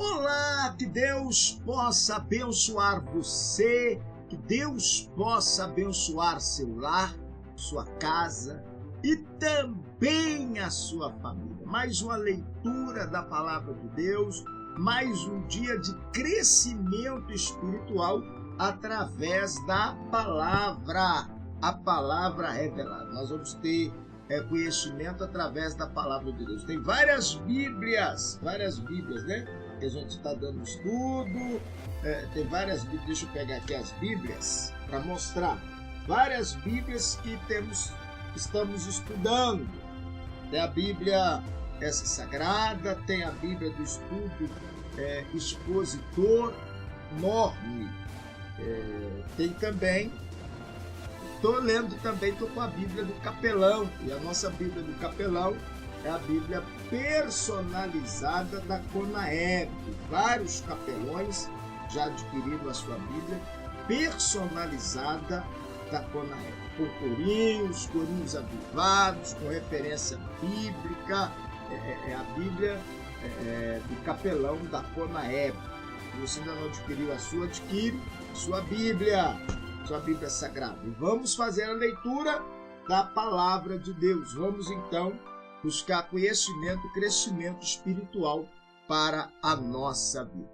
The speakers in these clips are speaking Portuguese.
Olá, que Deus possa abençoar você, que Deus possa abençoar seu lar, sua casa e também a sua família. Mais uma leitura da palavra de Deus, mais um dia de crescimento espiritual através da palavra, a palavra revelada. Nós vamos ter conhecimento através da palavra de Deus. Tem várias Bíblias, né? Que a gente está dando estudo, tem várias Bíblias, deixa eu pegar aqui as Bíblias para mostrar, várias Bíblias que estamos estudando. Tem a Bíblia essa sagrada, tem a Bíblia do estudo expositor enorme, tem também, estou com a Bíblia do Capelão, e a nossa Bíblia do Capelão é a Bíblia personalizada da Conaeb. Vários capelões já adquiriram a sua Bíblia personalizada da Conaeb, com corinhos avivados, com referência bíblica. É a Bíblia do Capelão da Conaeb. Se você ainda não adquiriu a sua, adquire sua Bíblia Sagrada. E vamos fazer a leitura da Palavra de Deus. Vamos então buscar conhecimento e crescimento espiritual para a nossa vida.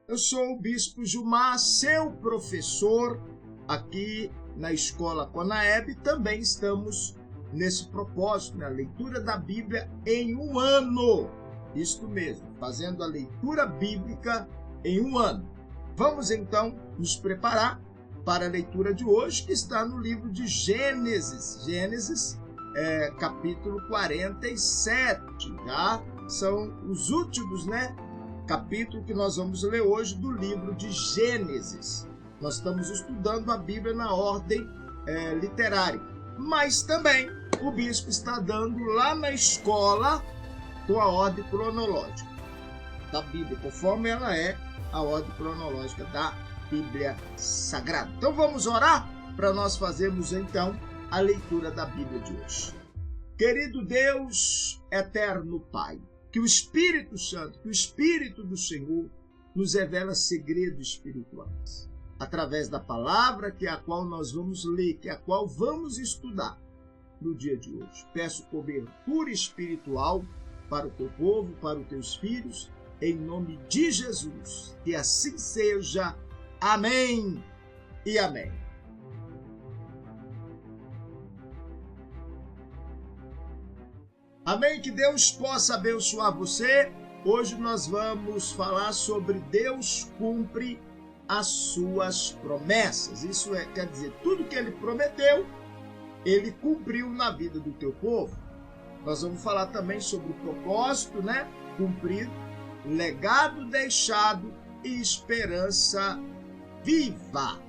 Eu sou o Bispo Gilmar, seu professor aqui na Escola Conaeb. Também estamos nesse propósito, na leitura da Bíblia em um ano. Isto mesmo, fazendo a leitura bíblica em um ano. Vamos então nos preparar para a leitura de hoje, que está no livro de Gênesis. Capítulo 47, já são os últimos, capítulos que nós vamos ler hoje do livro de Gênesis. Nós estamos estudando a Bíblia na ordem literária, mas também o bispo está dando lá na escola com a ordem cronológica da Bíblia, conforme ela é a ordem cronológica da Bíblia Sagrada. Então vamos orar para nós fazermos então a leitura da Bíblia de hoje. Querido Deus, eterno Pai, que o Espírito Santo, que o Espírito do Senhor nos revela segredos espirituais, através da palavra que é a qual nós vamos ler, que é a qual vamos estudar no dia de hoje. Peço cobertura espiritual para o teu povo, para os teus filhos, em nome de Jesus. Que assim seja. Amém e amém. Amém, que Deus possa abençoar você. Hoje nós vamos falar sobre Deus cumpre as suas promessas. Isso quer dizer, tudo que Ele prometeu, Ele cumpriu na vida do teu povo. Nós vamos falar também sobre o propósito, cumprido, legado deixado e esperança viva.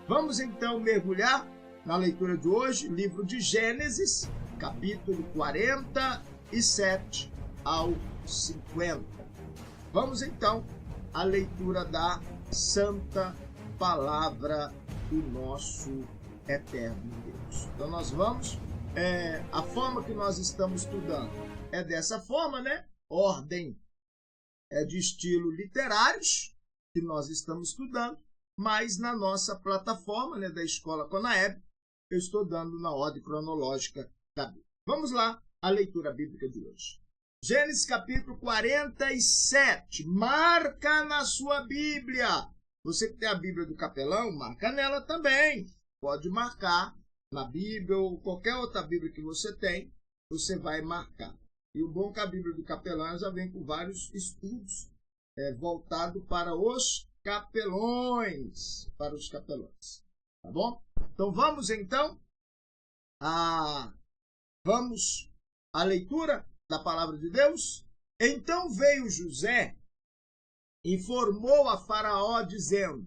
Vamos então mergulhar na leitura de hoje, livro de Gênesis, capítulo 47 ao 50. Vamos então à leitura da Santa Palavra do nosso eterno Deus. Então nós vamos, a forma que nós estamos estudando é dessa forma, Ordem de estilo literários que nós estamos estudando, mas na nossa plataforma da Escola Conaeb, eu estou dando na ordem cronológica da Bíblia. Vamos lá, a leitura bíblica de hoje. Gênesis capítulo 47. Marca na sua Bíblia. Você que tem a Bíblia do Capelão, marca nela também. Pode marcar na Bíblia ou qualquer outra Bíblia que você tem, você vai marcar. E o bom é que a Bíblia do Capelão já vem com vários estudos voltados para os capelões. Tá bom? Então vamos então à leitura da palavra de Deus. Então veio José, informou a Faraó, dizendo: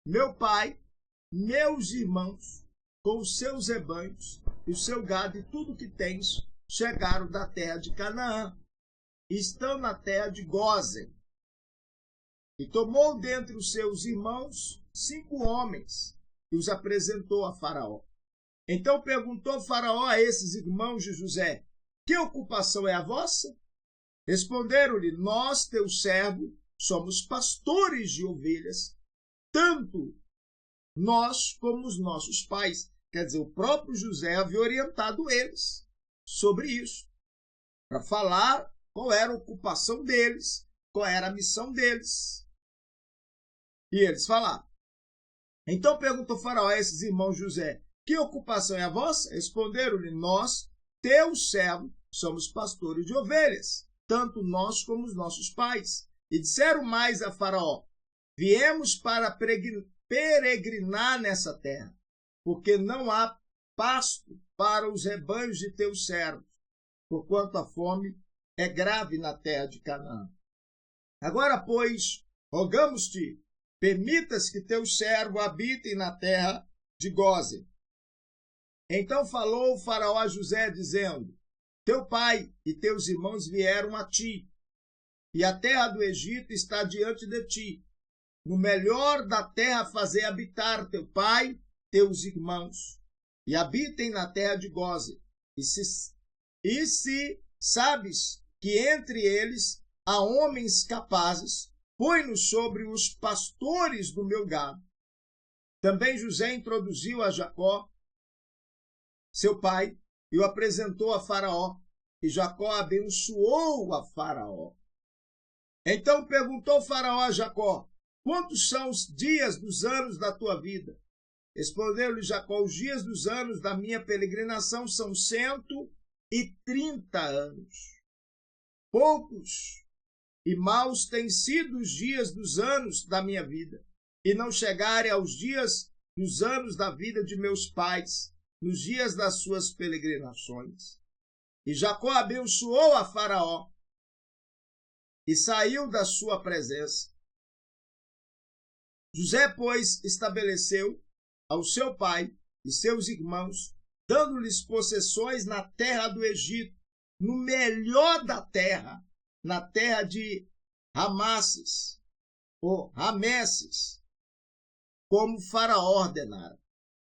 meu pai, meus irmãos, com os seus rebanhos, e o seu gado e tudo que tens, chegaram da terra de Canaã, e estão na terra de Gósen. E tomou dentre os seus irmãos 5 homens, e os apresentou a Faraó. Então perguntou Faraó a esses irmãos de José: que ocupação é a vossa? Responderam-lhe: nós, teu servo, somos pastores de ovelhas, tanto nós como os nossos pais. Quer dizer, o próprio José havia orientado eles sobre isso, para falar qual era a ocupação deles, qual era a missão deles. E eles falaram. Então perguntou Faraó a esses irmãos José: que ocupação é a vossa? Responderam-lhe: nós, teus servos, somos pastores de ovelhas, tanto nós como os nossos pais. E disseram mais a Faraó: viemos para peregrinar nessa terra, porque não há pasto para os rebanhos de teus servos, porquanto a fome é grave na terra de Canaã. Agora, pois, rogamos-te, permitas que teus servos habitem na terra de Gósen. Então falou o Faraó a José, dizendo: teu pai e teus irmãos vieram a ti, e a terra do Egito está diante de ti. No melhor da terra fazer habitar teu pai, teus irmãos, e habitem na terra de Gósen. E se sabes que entre eles há homens capazes, põe-nos sobre os pastores do meu gado. Também José introduziu a Jacó, seu pai, e o apresentou a Faraó, e Jacó abençoou a Faraó. Então perguntou Faraó a Jacó: quantos são os dias dos anos da tua vida? Respondeu-lhe Jacó: os dias dos anos da minha peregrinação são 130 anos. Poucos e maus têm sido os dias dos anos da minha vida, e não chegarem aos dias dos anos da vida de meus pais, nos dias das suas peregrinações. E Jacó abençoou a Faraó e saiu da sua presença. José, pois, estabeleceu ao seu pai e seus irmãos, dando-lhes possessões na terra do Egito, no melhor da terra, na terra de Rameses, ou Rameses, como Faraó ordenara.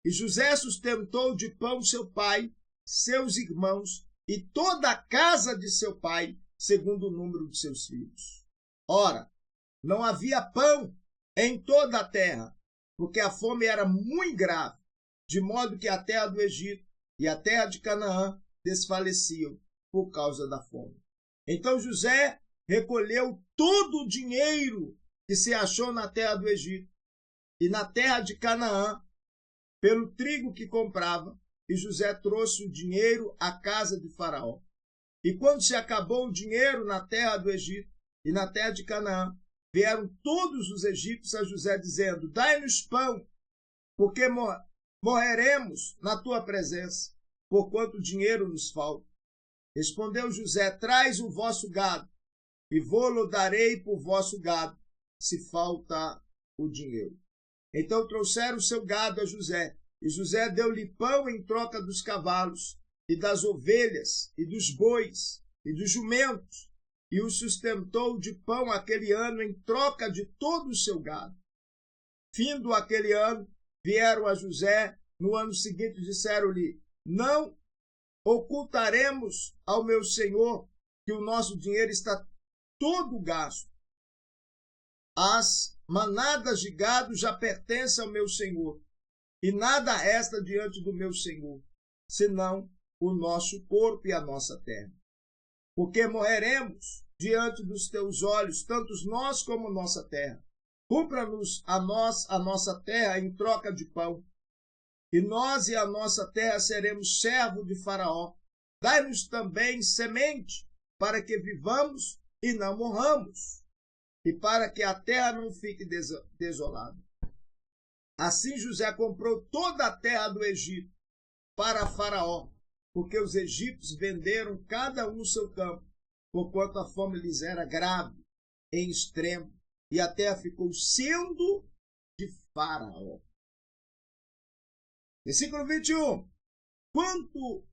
E José sustentou de pão seu pai, seus irmãos e toda a casa de seu pai, segundo o número de seus filhos. Ora, não havia pão em toda a terra, porque a fome era muito grave, de modo que a terra do Egito e a terra de Canaã desfaleciam por causa da fome. Então José recolheu todo o dinheiro que se achou na terra do Egito e na terra de Canaã, pelo trigo que comprava, e José trouxe o dinheiro à casa de Faraó. E quando se acabou o dinheiro na terra do Egito e na terra de Canaã, vieram todos os egípcios a José, dizendo: dai-nos pão, porque morreremos na tua presença, porquanto dinheiro nos falta. Respondeu José: traz o vosso gado, e vô-lo darei por vosso gado, se falta o dinheiro. Então trouxeram o seu gado a José, e José deu-lhe pão em troca dos cavalos, e das ovelhas, e dos bois, e dos jumentos, e o sustentou de pão aquele ano em troca de todo o seu gado. Findo aquele ano, vieram a José, no ano seguinte disseram-lhe: não ocultaremos ao meu senhor que o nosso dinheiro está todo gasto. As manadas de gado já pertencem ao meu senhor, e nada resta diante do meu senhor, senão o nosso corpo e a nossa terra. Porque morreremos diante dos teus olhos, tanto nós como nossa terra. Cumpra-nos a nossa terra em troca de pão, e nós e a nossa terra seremos servos de Faraó. Dai-nos também semente, para que vivamos e não morramos, e para que a terra não fique desolada. Assim José comprou toda a terra do Egito para Faraó, porque os egípcios venderam cada um o seu campo, porquanto a fome lhes era grave, em extremo, e a terra ficou sendo de Faraó. Versículo 21. Quanto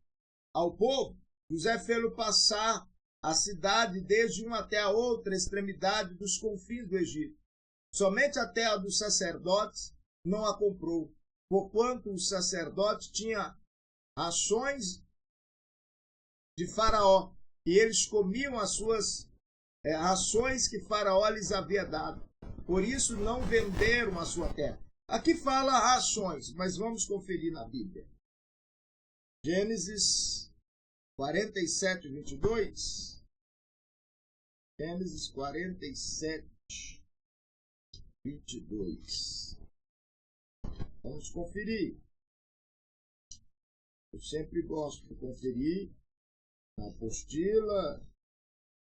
ao povo, José fez-lo passar a cidade desde uma até a outra extremidade dos confins do Egito. Somente a terra dos sacerdotes não a comprou, porquanto os sacerdotes tinham ações de Faraó, e eles comiam as suas rações que Faraó lhes havia dado. Por isso não venderam a sua terra. Aqui fala rações, mas vamos conferir na Bíblia. Gênesis 47, 22. Gênesis 47, 22. Vamos conferir. Eu sempre gosto de conferir na apostila,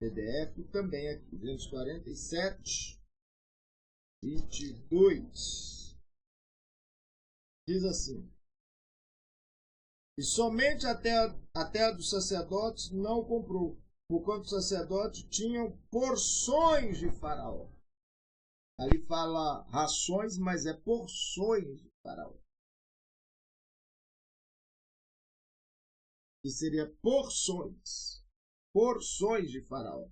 PDF também aqui. Gênesis 47, 22. Diz assim: e somente a terra dos sacerdotes não o comprou, porquanto os sacerdotes tinham porções de Faraó. Ali fala rações, mas é porções de Faraó. Que seria porções de Faraó.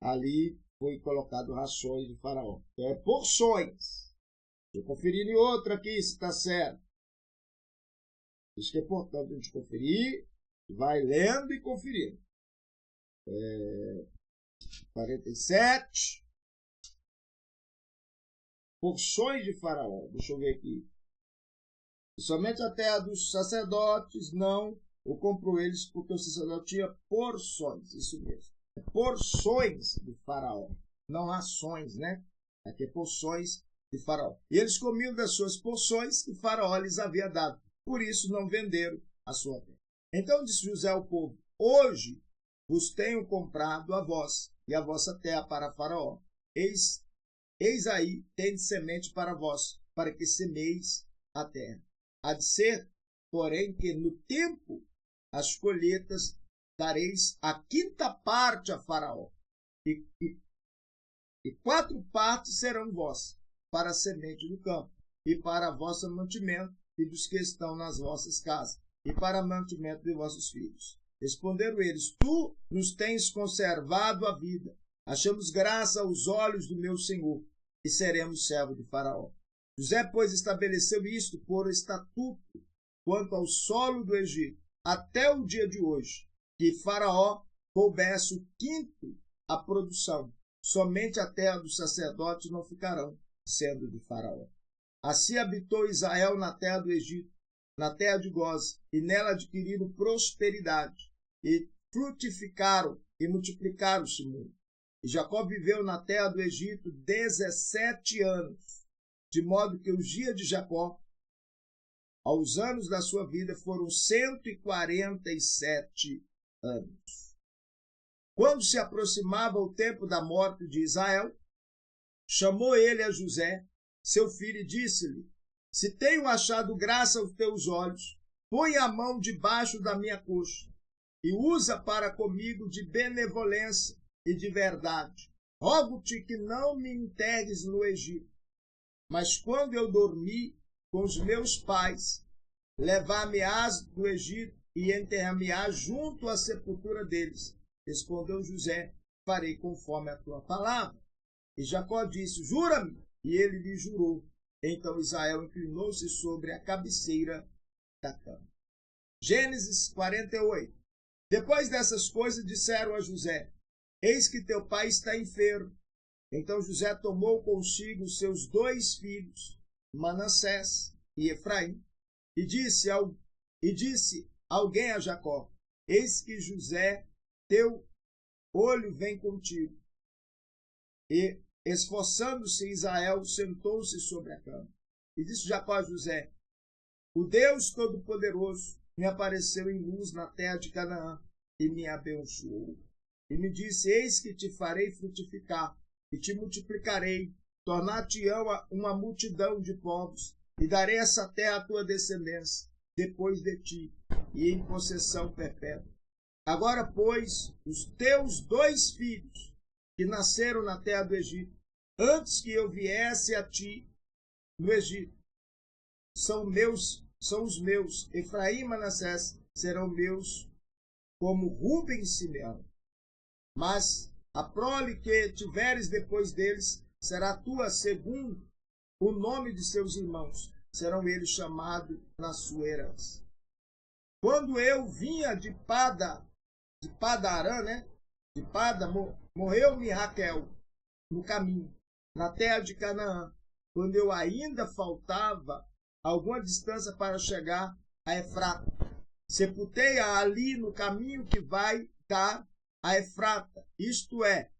Ali foi colocado rações de Faraó. Então é porções. Deixa eu conferir em outra aqui se está certo. Isso que é importante a gente conferir. Vai lendo e conferindo. 47. Porções de Faraó. Deixa eu ver aqui. E somente a terra dos sacerdotes não o comprou eles, porque o sacerdote tinha porções. Isso mesmo. Porções de Faraó. Não ações, né? Aqui é porções de Faraó. E eles comiam das suas porções que Faraó lhes havia dado. Por isso não venderam a sua terra. Então disse José ao povo: hoje vos tenho comprado a vós e a vossa terra para Faraó. Eis aí, tendes semente para vós, para que semeis a terra. Há de ser, porém, que no tempo as colheitas dareis a quinta parte a Faraó, e 4 partes serão vós, para a semente do campo, e para vosso mantimento e dos que estão nas vossas casas, e para mantimento de vossos filhos. Responderam eles: tu nos tens conservado a vida. Achamos graça aos olhos do meu senhor, e seremos servos de Faraó. José, pois, estabeleceu isto por estatuto quanto ao solo do Egito, até o dia de hoje, que Faraó coubesse o quinto a produção. Somente a terra dos sacerdotes não ficarão sendo de Faraó. Assim habitou Israel na terra do Egito, na terra de Gósen, e nela adquiriram prosperidade, e frutificaram e multiplicaram-se muito. E Jacó viveu na terra do Egito 17 anos, de modo que os dias de Jacó, aos anos da sua vida, foram 147 anos. Quando se aproximava o tempo da morte de Israel, chamou ele a José, seu filho, e disse-lhe: se tenho achado graça aos teus olhos, põe a mão debaixo da minha coxa, e usa para comigo de benevolência e de verdade. Rogo-te que não me enterres no Egito, mas quando eu dormi com os meus pais, levar-me-ás do Egito e enterrar-me-ás junto à sepultura deles. Respondeu José: farei conforme a tua palavra. E Jacó disse: jura-me. E ele lhe jurou. Então Israel inclinou-se sobre a cabeceira da cama. Gênesis 48. Depois dessas coisas disseram a José: eis que teu pai está enfermo. Então José tomou consigo os seus 2 filhos, Manassés e Efraim, e disse alguém a Jacó: eis que José, teu olho, vem contigo. E, esforçando-se Israel, sentou-se sobre a cama. E disse Jacó a José: o Deus Todo-Poderoso me apareceu em luz na terra de Canaã e me abençoou. E me disse: eis que te farei frutificar e te multiplicarei, tornar-te-ão uma multidão de povos, e darei essa terra à tua descendência depois de ti, e em possessão perpétua. Agora, pois, os teus 2 filhos, que nasceram na terra do Egito, antes que eu viesse a ti no Egito, são os meus. Efraim e Manassés serão meus, como Rúben e Simeão. Mas a prole que tiveres depois deles será tua, segundo o nome de seus irmãos. Serão eles chamados na sua herança. Quando eu vinha de Padarã, né? de Pada, morreu-me Raquel no caminho, na terra de Canaã, quando eu ainda faltava alguma distância para chegar a Efrata. Sepultei-a ali no caminho que vai dar a Efrata, isto é,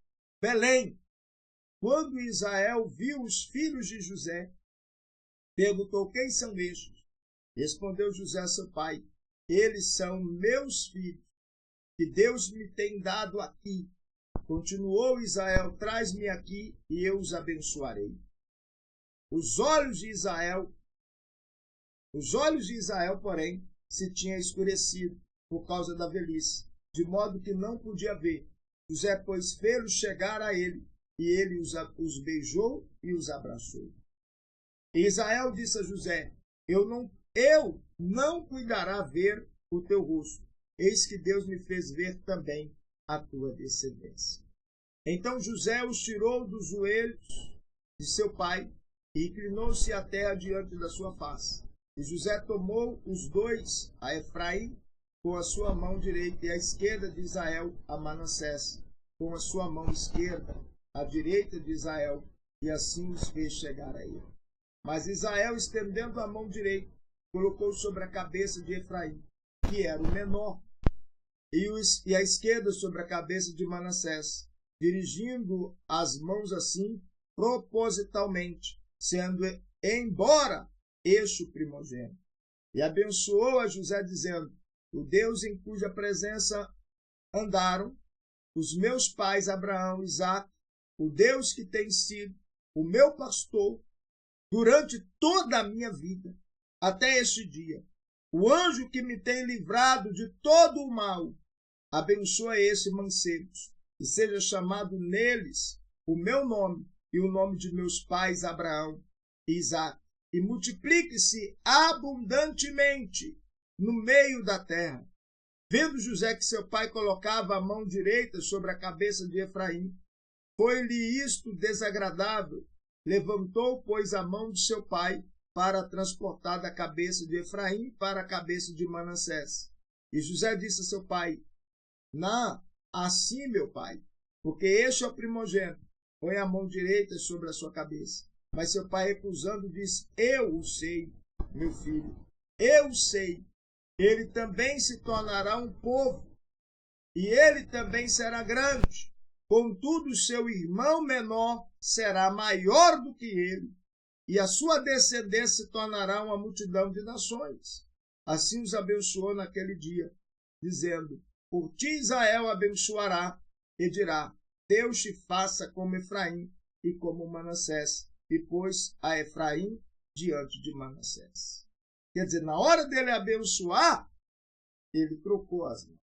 Belém. Quando Israel viu os filhos de José, perguntou: quem são estes? Respondeu José a seu pai: eles são meus filhos, que Deus me tem dado aqui. Continuou Israel: traz-me aqui e eu os abençoarei. Os olhos de Israel, porém, se tinham escurecido por causa da velhice, de modo que não podia ver. José, pois, fê-los chegar a ele, e ele os beijou e os abraçou. E Israel disse a José: eu não cuidará ver o teu rosto, eis que Deus me fez ver também a tua descendência. Então José os tirou dos joelhos de seu pai e inclinou-se à terra diante da sua face. E José tomou os dois, a Efraim com a sua mão direita, e a esquerda de Israel a Manassés com a sua mão esquerda, à direita de Israel, e assim os fez chegar a ele. Mas Israel, estendendo a mão direita, colocou sobre a cabeça de Efraim, que era o menor, e a esquerda sobre a cabeça de Manassés, dirigindo as mãos assim, propositalmente, sendo embora este o primogênito. E abençoou a José, dizendo: o Deus em cuja presença andaram os meus pais Abraão e Isaque, o Deus que tem sido o meu pastor durante toda a minha vida, até este dia, o anjo que me tem livrado de todo o mal, abençoa esses mancebos, e seja chamado neles o meu nome e o nome de meus pais Abraão e Isaque, e multiplique-se abundantemente no meio da terra. Vendo José que seu pai colocava a mão direita sobre a cabeça de Efraim, foi-lhe isto desagradável. Levantou, pois, a mão de seu pai para transportar da cabeça de Efraim para a cabeça de Manassés. E José disse a seu pai: não, assim, meu pai, porque este é o primogênito. Põe a mão direita sobre a sua cabeça. Mas seu pai, recusando, disse: eu o sei, meu filho, eu sei. Ele também se tornará um povo, e ele também será grande. Contudo, seu irmão menor será maior do que ele, e a sua descendência se tornará uma multidão de nações. Assim os abençoou naquele dia, dizendo: por ti Israel abençoará, e dirá: Deus te faça como Efraim e como Manassés, e pôs a Efraim diante de Manassés. Quer dizer, na hora dele abençoar, ele trocou as mãos.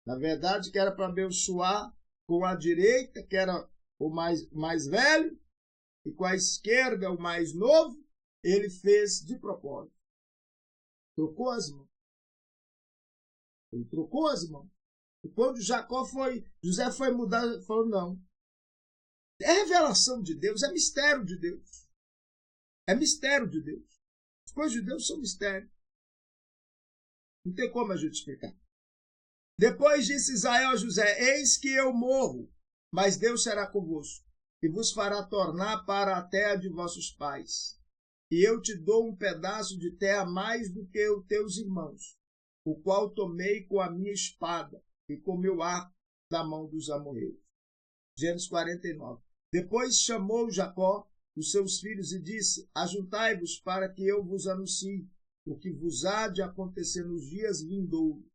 Na verdade, que era para abençoar com a direita, que era o mais velho, e com a esquerda, o mais novo, ele fez de propósito. Trocou as mãos. Ele trocou as mãos. E quando José foi mudar, ele falou: não. É revelação de Deus, é mistério de Deus. É mistério de Deus. As coisas de Deus são mistério. Não tem como a gente explicar. Depois disse Israel a José: eis que eu morro, mas Deus será convosco, e vos fará tornar para a terra de vossos pais. E eu te dou um pedaço de terra mais do que os teus irmãos, o qual tomei com a minha espada e com meu arco da mão dos amorreus. Gênesis 49. Depois chamou Jacó os seus filhos e disse: ajuntai-vos para que eu vos anuncie o que vos há de acontecer nos dias vindouros.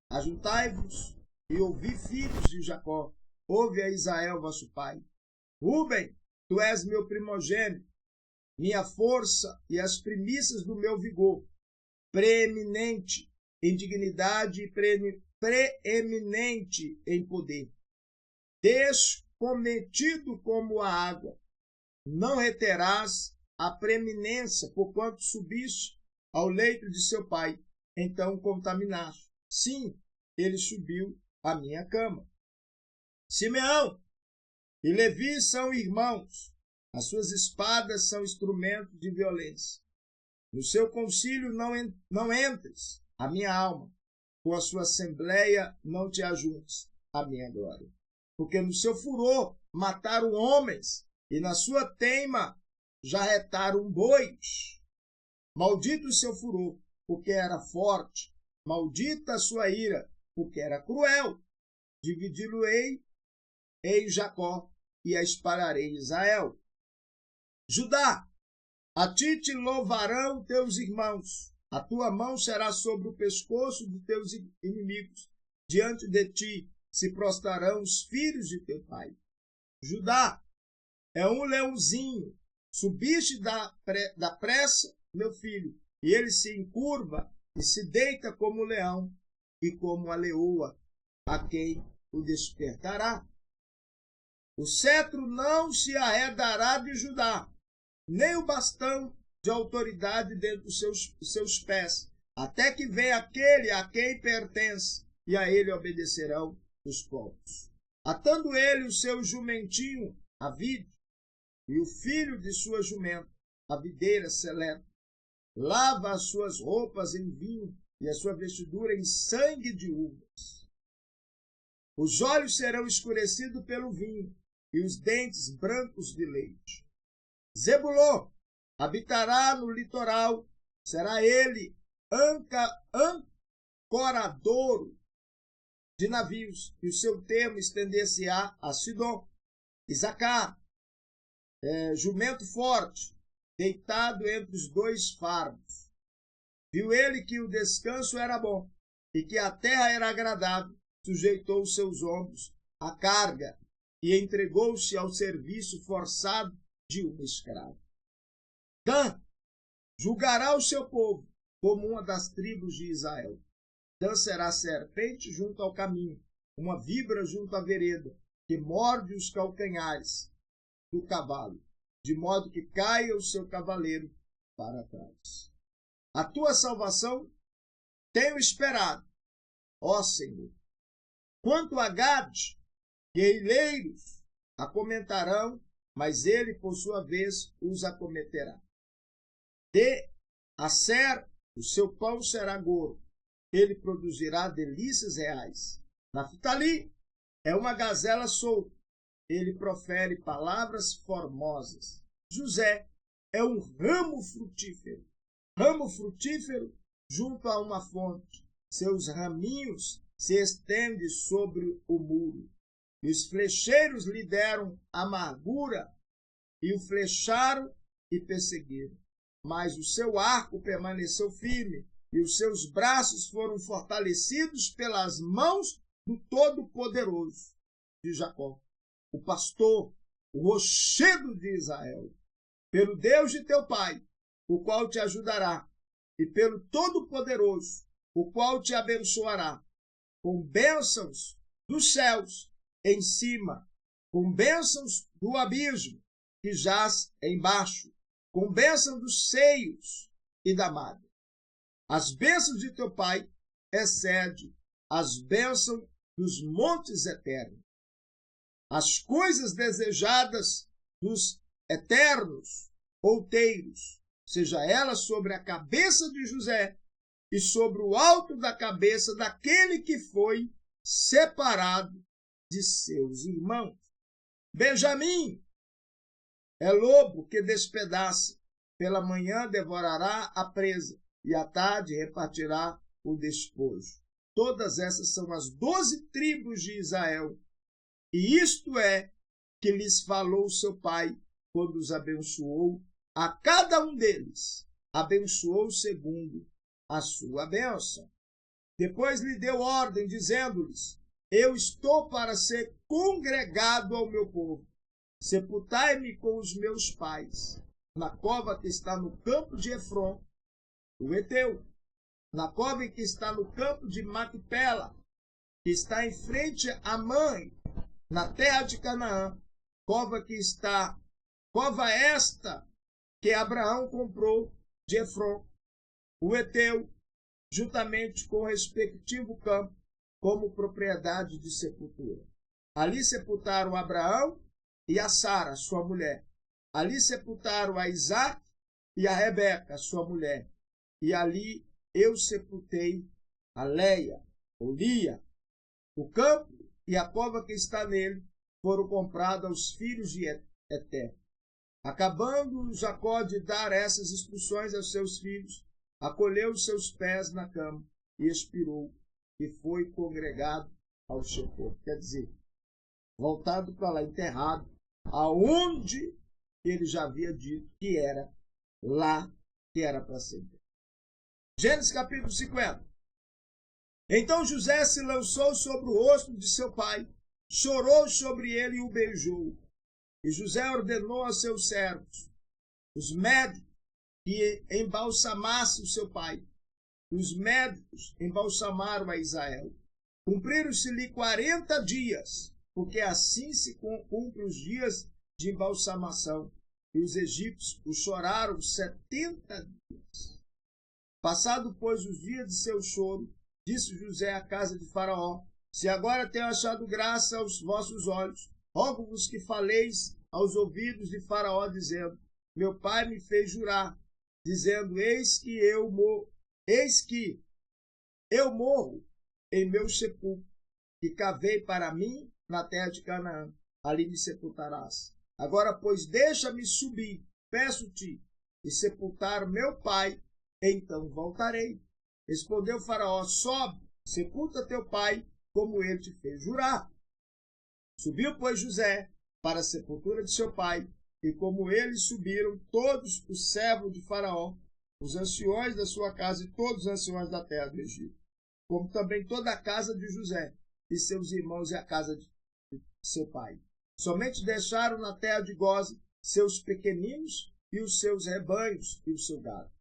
Ajuntai-vos e ouvi, filhos de Jacó, ouve a Israel vosso pai. Rúben, tu és meu primogênito, minha força e as primícias do meu vigor, preeminente em dignidade e preeminente em poder, descometido como a água. Não reterás a preeminência, porquanto subiste ao leito de seu pai, então contaminaste. Sim, ele subiu à minha cama. Simeão e Levi são irmãos, as suas espadas são instrumentos de violência. No seu concílio não entres, a minha alma. com a sua assembleia não te ajuntes à minha glória. Porque no seu furor mataram homens, e na sua teima jarretaram bois. Maldito o seu furor, porque era forte. Maldita a sua ira, porque era cruel. Dividi-lo-ei em Jacó, e a espalharei em Israel. Judá, a ti te louvarão teus irmãos. A tua mão será sobre o pescoço de teus inimigos. Diante de ti se prostrarão os filhos de teu pai. Judá, é um leãozinho. Subiste da pressa, meu filho, e ele se encurva e se deita como o leão e como a leoa, a quem o despertará. O cetro não se arredará de Judá, nem o bastão de autoridade dentro dos seus pés, até que venha aquele a quem pertence, e a ele obedecerão os povos. Atando ele o seu jumentinho à vide, e o filho de sua jumenta, a videira seleta, lava as suas roupas em vinho e a sua vestidura em sangue de uvas. Os olhos serão escurecidos pelo vinho, e os dentes brancos de leite. Zebulon habitará no litoral, será ele ancoradouro de navios, e o seu termo estender-se-á a Sidom. Isacar, jumento forte, deitado entre os dois fardos. Viu ele que o descanso era bom, e que a terra era agradável, sujeitou os seus ombros à carga, e entregou-se ao serviço forçado de um escravo. Dan julgará o seu povo como uma das tribos de Israel. Dan será serpente junto ao caminho, uma víbora junto à vereda, que morde os calcanhares do cavalo, de modo que caia o seu cavaleiro para trás. A tua salvação tenho esperado, ó Senhor. Quanto a Gade, guerrilheiros a comentarão, mas ele, por sua vez, os acometerá. De Asser, o seu pão será gordo, ele produzirá delícias reais. Naftali é uma gazela solta, ele profere palavras formosas. José é um ramo frutífero junto a uma fonte. Seus raminhos se estendem sobre o muro. E os flecheiros lhe deram amargura, e o flecharam e perseguiram. Mas o seu arco permaneceu firme, e os seus braços foram fortalecidos pelas mãos do Todo-Poderoso de Jacó, o pastor, o rochedo de Israel, pelo Deus de teu pai, o qual te ajudará, e pelo Todo-Poderoso, o qual te abençoará, com bênçãos dos céus em cima, com bênçãos do abismo que jaz embaixo, com bênção dos seios e da madre. As bênçãos de teu pai excedem as bênçãos dos montes eternos. As coisas desejadas dos eternos outeiros, seja ela sobre a cabeça de José e sobre o alto da cabeça daquele que foi separado de seus irmãos. Benjamim é lobo que despedaça, pela manhã devorará a presa, e à tarde repartirá o despojo. Todas essas são as 12 tribos de Israel, e isto é que lhes falou seu pai, quando os abençoou, a cada um deles abençoou segundo a sua bênção. Depois lhe deu ordem, dizendo-lhes: eu estou para ser congregado ao meu povo. Sepultai-me com os meus pais, na cova que está no campo de Efron, o Eteu, na cova que está no campo de Macpela, que está em frente a mãe, na terra de Canaã, cova esta que Abraão comprou de Efron, o Eteu, juntamente com o respectivo campo, como propriedade de sepultura. Ali sepultaram Abraão e a Sara, sua mulher. Ali sepultaram a Isaque e a Rebeca, sua mulher. E ali eu sepultei a Leia, ou Lia. O campo e a cova que está nele foram comprados aos filhos de Eter. Acabando Jacó de dar essas instruções aos seus filhos, acolheu os seus pés na cama e expirou, e foi congregado ao seu corpo. Quer dizer, voltado para lá, enterrado, aonde ele já havia dito que era lá que era para ser. Gênesis capítulo 50. Então José se lançou sobre o rosto de seu pai, chorou sobre ele e o beijou. E José ordenou a seus servos, os médicos, que embalsamassem o seu pai. Os médicos embalsamaram a Israel. Cumpriram-se-lhe 40 dias, porque assim se cumprem os dias de embalsamação. E os egípcios o choraram 70 dias. Passado, pois, os dias de seu choro, disse José à casa de Faraó: se agora tenho achado graça aos vossos olhos, rogo-vos que faleis aos ouvidos de Faraó, dizendo: meu pai me fez jurar, dizendo: eis que eu morro em meu sepulcro, que cavei para mim na terra de Canaã, ali me sepultarás. Agora, pois, deixa-me subir, peço-te, e sepultar meu pai, então voltarei. Respondeu Faraó: sobe, sepulta teu pai, como ele te fez jurar. Subiu, pois, José para a sepultura de seu pai, e como eles subiram, todos os servos de Faraó, os anciões da sua casa e todos os anciões da terra do Egito, como também toda a casa de José e seus irmãos e a casa de seu pai. Somente deixaram na terra de Gósen seus pequeninos e os seus rebanhos e o seu gado.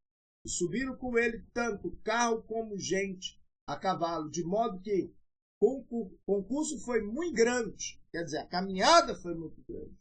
E subiram com ele tanto carro como gente a cavalo, de modo que o concurso foi muito grande, quer dizer, a caminhada foi muito grande,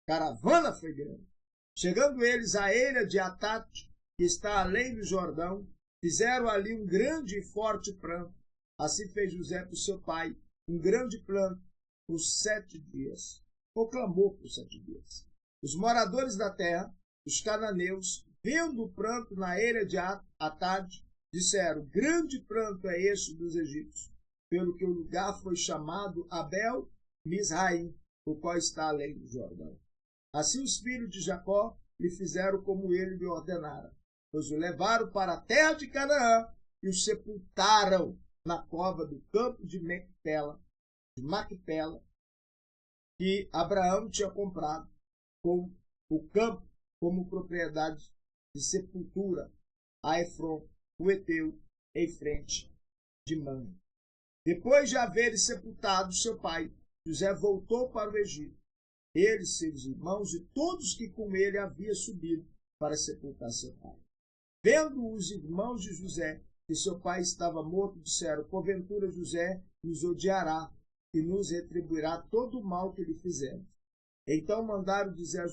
a caravana foi grande. Chegando eles à ilha de Atat, que está além do Jordão, fizeram ali um grande e forte pranto. Assim fez José para o seu pai um grande pranto por 7 dias. Proclamou por 7 dias. Os moradores da terra, os cananeus, vendo o pranto na ilha de Atad, disseram: grande pranto é este dos egípcios, pelo que o lugar foi chamado Abel Misraim, o qual está além do Jordão. Assim os filhos de Jacó lhe fizeram como ele lhe ordenara, pois o levaram para a terra de Canaã e o sepultaram na cova do campo de Macpela, que Abraão tinha comprado, com o campo como propriedade de sepultura a Efron, o Eteu, em frente de Mamre. Depois de haver sepultado seu pai, José voltou para o Egito, ele, seus irmãos e todos que com ele haviam subido para sepultar seu pai. Vendo os irmãos de José que seu pai estava morto, disseram: porventura José nos odiará e nos retribuirá todo o mal que lhe fizemos. Então mandaram dizer a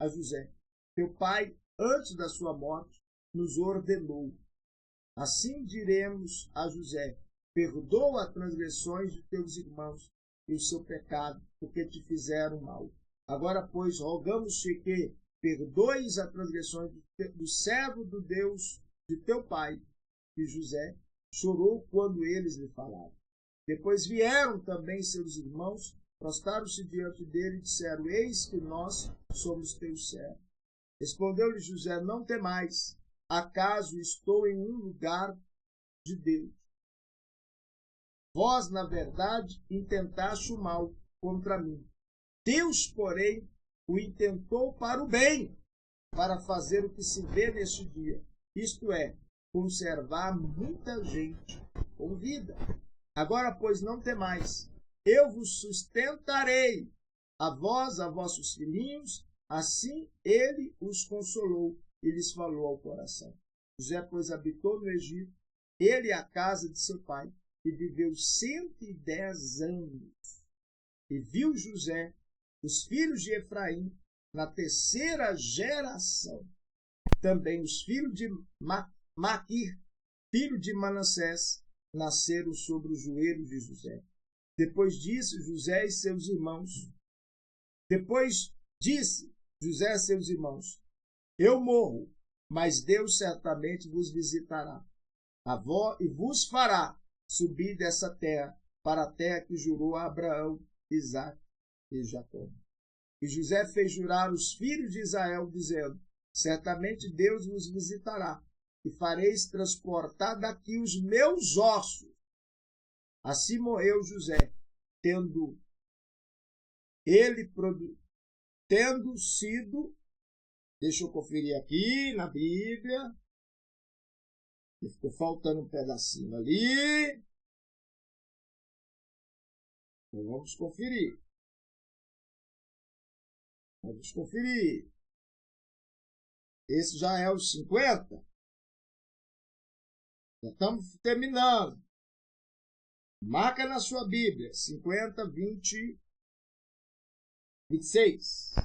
José: teu pai, antes da sua morte, nos ordenou. Assim diremos a José: perdoa as transgressões de teus irmãos e o seu pecado, porque te fizeram mal. Agora, pois, rogamos-te que perdoes as transgressões do servo do Deus de teu pai. E José chorou quando eles lhe falaram. Depois vieram também seus irmãos, prostraram-se diante dele e disseram: eis que nós somos teus servos. Respondeu-lhe José: não temais, acaso estou em um lugar de Deus? Vós, na verdade, intentaste o mal contra mim. Deus, porém, o intentou para o bem, para fazer o que se vê neste dia, isto é, conservar muita gente com vida. Agora, pois, não temais, eu vos sustentarei, a vós, a vossos filhinhos. Assim ele os consolou e lhes falou ao coração. José, pois, habitou no Egito, ele e a casa de seu pai, e viveu 110 anos. E viu José os filhos de Efraim na terceira geração. Também os filhos de Maquir, filho de Manassés, nasceram sobre os joelhos de José. Depois disse José a seus irmãos: eu morro, mas Deus certamente vos visitará, e vos fará subir dessa terra para a terra que jurou a Abraão, Isaque e Jacó. E José fez jurar os filhos de Israel, dizendo: certamente Deus vos visitará, e fareis transportar daqui os meus ossos. Assim morreu José, tendo sido, deixa eu conferir aqui na Bíblia, ficou faltando um pedacinho ali. Então vamos conferir. Esse já é os 50. Já estamos terminando. Marca na sua Bíblia. 50, 20, 26.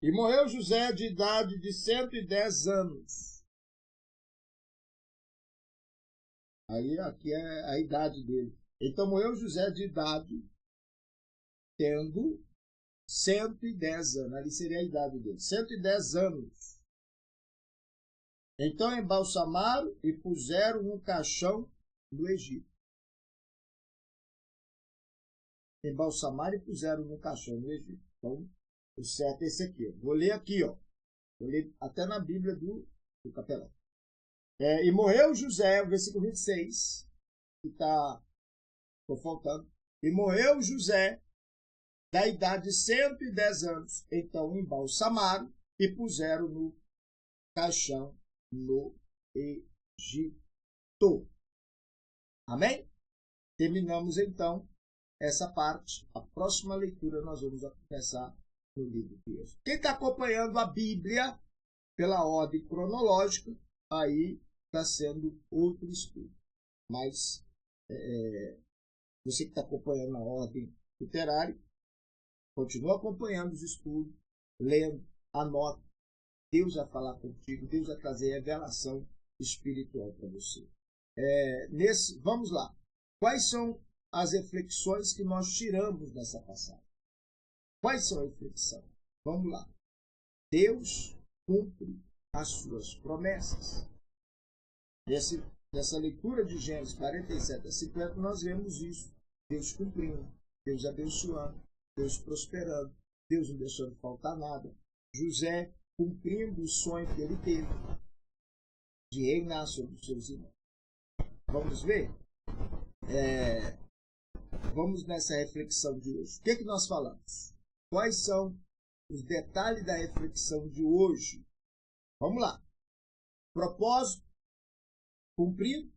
E morreu José de idade de 110 anos. Aí aqui é a idade dele. Então morreu José de idade, tendo 110 anos. Ali seria a idade dele. 110 anos. Então embalsamaram e puseram um caixão no Egito. Embalsamaram e puseram no caixão no Egito. Então, o certo é esse aqui. Vou ler aqui, ó. Vou ler até na Bíblia do capelão. E morreu José, o versículo 26, que está faltando. E morreu José, da idade de 110 anos. Então embalsamaram e puseram no caixão no Egito. Amém? Terminamos então essa parte. A próxima leitura nós vamos começar no livro de Êxodo. Quem está acompanhando a Bíblia pela ordem cronológica, aí está sendo outro estudo. Mas você que está acompanhando a ordem literária, continua acompanhando os estudos, lendo, anota. Deus vai falar contigo, Deus vai trazer revelação espiritual para você. Vamos lá. Quais são as reflexões que nós tiramos dessa passagem? Quais são as reflexões? Vamos lá. Deus cumpre as suas promessas. Nessa leitura de Gênesis 47 a 50, nós vemos isso. Deus cumprindo, Deus abençoando, Deus prosperando, Deus não deixando faltar nada. José cumprindo o sonho que ele teve de reinar sobre os seus irmãos. Vamos ver? Vamos nessa reflexão de hoje. O que nós falamos? Quais são os detalhes da reflexão de hoje? Vamos lá. Propósito cumprido,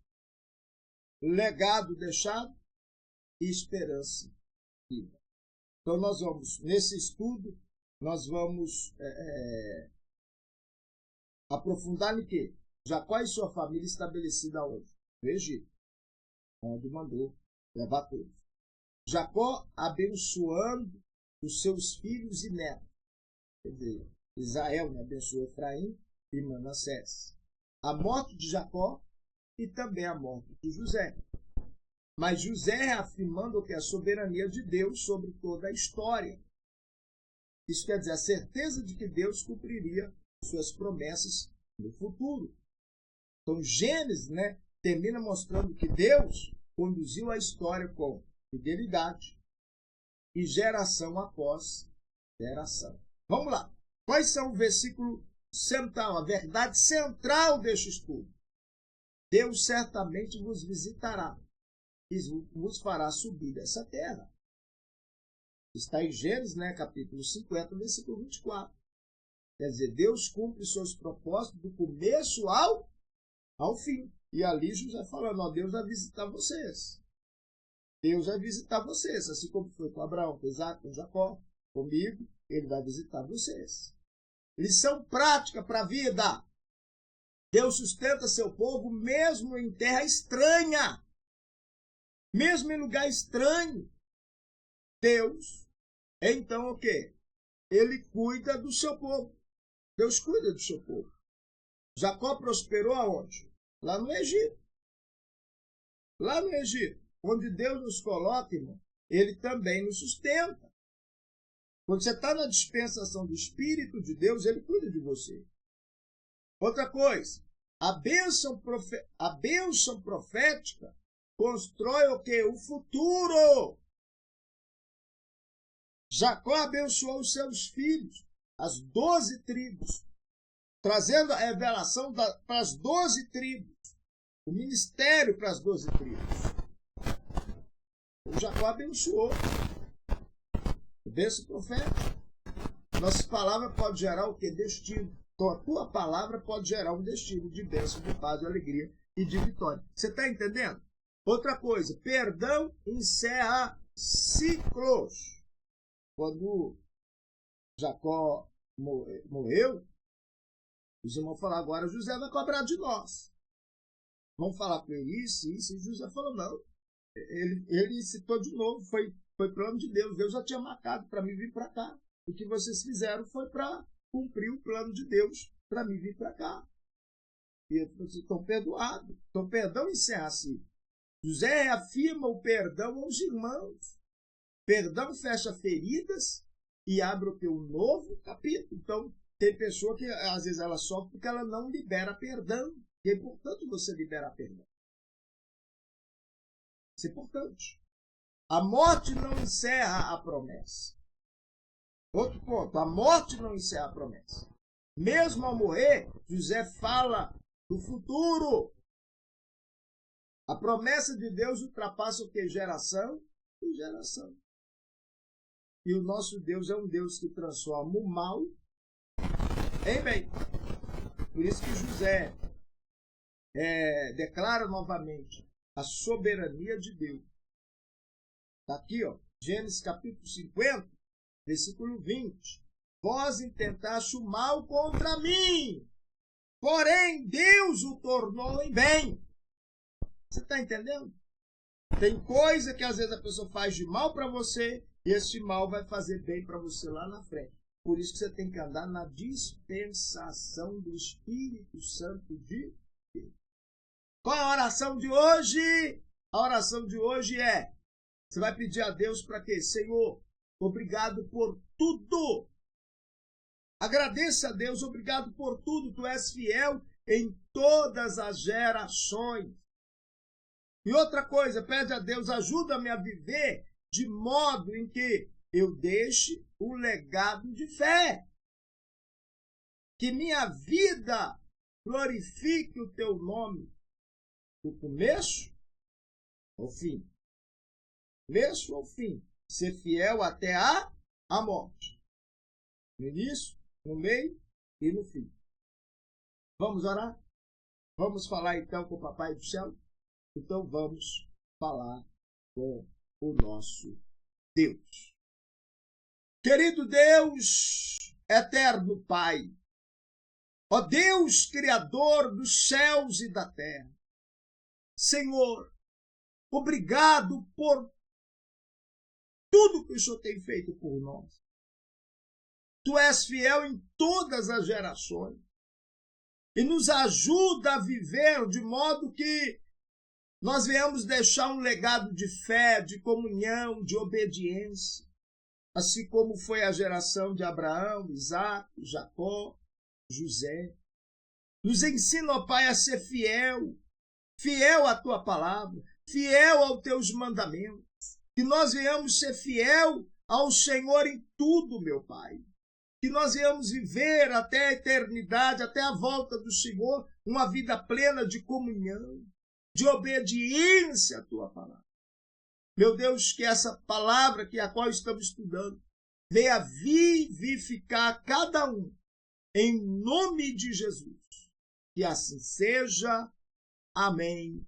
legado deixado e esperança viva. Então nós vamos, nesse estudo, nós vamos aprofundar no quê? Jacó e sua família estabelecida onde? No Egito, onde mandou levar todos. Jacó abençoando os seus filhos e netos. Quer dizer, Israel abençoou Efraim e Manassés. A morte de Jacó e também a morte de José. Mas José reafirmando que a soberania de Deus sobre toda a história. Isso quer dizer a certeza de que Deus cumpriria suas promessas no futuro. Então Gênesis termina mostrando que Deus conduziu a história com fidelidade e geração após geração. Vamos lá. Quais são o versículo central, a verdade central deste estudo? Deus certamente vos visitará e vos fará subir dessa terra. Está em Gênesis, capítulo 50, versículo 24. Quer dizer, Deus cumpre seus propósitos do começo ao fim. E ali José falando, Deus vai visitar vocês. Deus vai visitar vocês, assim como foi com Abraão, com Isaque, com Jacó, comigo, ele vai visitar vocês. Lição prática para a vida. Deus sustenta seu povo mesmo em terra estranha. Mesmo em lugar estranho. Deus, então o quê? Ele cuida do seu povo. Deus cuida do seu povo. Jacó prosperou aonde? Lá no Egito. Lá no Egito. Onde Deus nos coloca, irmão, ele também nos sustenta. Quando você está na dispensação do Espírito de Deus, ele cuida de você. Outra coisa, A bênção profética constrói o quê? O futuro. Jacó abençoou os seus filhos, as 12 tribos, trazendo a revelação para as 12 tribos, o ministério para as 12 tribos. O Jacó abençoou. Bênção profética. Nossa palavra pode gerar o quê? Destino. Então a tua palavra pode gerar um destino de bênção, de paz, de alegria e de vitória. Você está entendendo? Outra coisa, perdão encerra ciclos. Quando Jacó morreu, os irmãos falaram, agora José vai cobrar de nós. Vamos falar com ele isso. E José falou, não. Ele citou de novo, foi plano de Deus. Deus já tinha marcado para mim vir para cá. O que vocês fizeram foi para cumprir o plano de Deus para mim vir para cá. E vocês estão perdoados. Então, perdão encerra-se. José reafirma o perdão aos irmãos. Perdão fecha feridas e abre o teu novo capítulo. Então, tem pessoa que às vezes ela sofre porque ela não libera perdão. E é importante você liberar perdão. Isso é importante. A morte não encerra a promessa. Outro ponto, a morte não encerra a promessa. Mesmo ao morrer, José fala do futuro. A promessa de Deus ultrapassa o que? Geração e geração. E o nosso Deus é um Deus que transforma o mal em bem. Por isso que José declara novamente a soberania de Deus. Está aqui, ó, Gênesis capítulo 50, versículo 20. Vós intentaste o mal contra mim, porém Deus o tornou em bem. Você está entendendo? Tem coisa que às vezes a pessoa faz de mal para você e esse mal vai fazer bem para você lá na frente. Por isso que você tem que andar na dispensação do Espírito Santo de Deus. Qual é a oração de hoje? A oração de hoje é, você vai pedir a Deus para quê? Senhor, obrigado por tudo. Agradeça a Deus, obrigado por tudo. Tu és fiel em todas as gerações. E outra coisa, pede a Deus, ajuda-me a viver de modo em que eu deixe um legado de fé. Que minha vida glorifique o teu nome do começo ao fim. Começo ao fim. Ser fiel até a morte. No início, no meio e no fim. Vamos orar? Vamos falar então com o Papai do Céu? Então vamos falar com o nosso Deus. Querido Deus, eterno Pai, ó Deus Criador dos céus e da terra, Senhor, obrigado por tudo que o Senhor tem feito por nós. Tu és fiel em todas as gerações e nos ajuda a viver de modo que nós venhamos deixar um legado de fé, de comunhão, de obediência, assim como foi a geração de Abraão, Isaac, Jacó, José. Nos ensina, ó Pai, a ser fiel, fiel à tua palavra, fiel aos teus mandamentos, que nós venhamos ser fiel ao Senhor em tudo, meu Pai. Que nós venhamos viver até a eternidade, até a volta do Senhor, uma vida plena de comunhão, de obediência à tua palavra. Meu Deus, que essa palavra que a qual estamos estudando venha vivificar cada um, em nome de Jesus. Que assim seja. Amém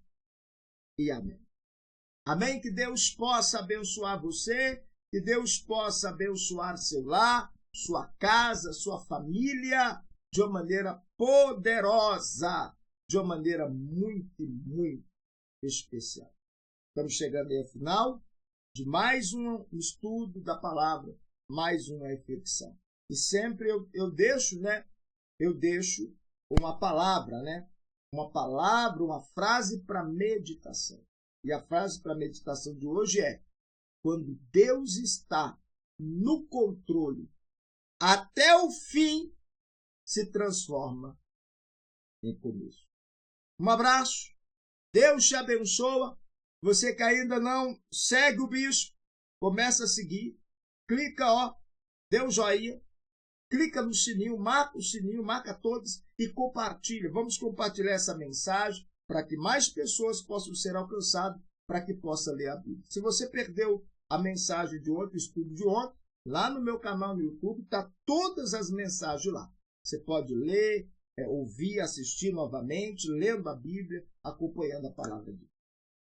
e amém. Amém? Que Deus possa abençoar você, que Deus possa abençoar seu lar, sua casa, sua família, de uma maneira poderosa, de uma maneira muito, muito especial. Estamos chegando aí ao final de mais um estudo da palavra, mais uma reflexão. E sempre eu deixo uma palavra, uma palavra, uma frase para meditação. E a frase para meditação de hoje é: quando Deus está no controle, até o fim se transforma em começo. Um abraço. Deus te abençoa. Você que ainda não segue o bispo, começa a seguir. Clica, dê um joinha. Clica no sininho, marca o sininho, marca todos e compartilha. Vamos compartilhar essa mensagem para que mais pessoas possam ser alcançadas, para que possa ler a Bíblia. Se você perdeu a mensagem de ontem, o estudo de ontem, lá no meu canal no YouTube está todas as mensagens lá. Você pode ler, ouvir, assistir novamente, lendo a Bíblia, acompanhando a palavra de Deus.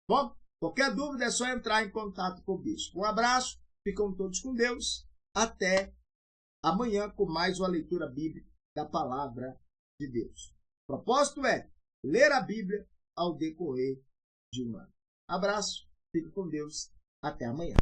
Bom, qualquer dúvida é só entrar em contato com o bispo. Um abraço, ficam todos com Deus. Até amanhã com mais uma leitura bíblica da palavra de Deus. O propósito é ler a Bíblia ao decorrer de um ano. Abraço, fique com Deus. Até amanhã.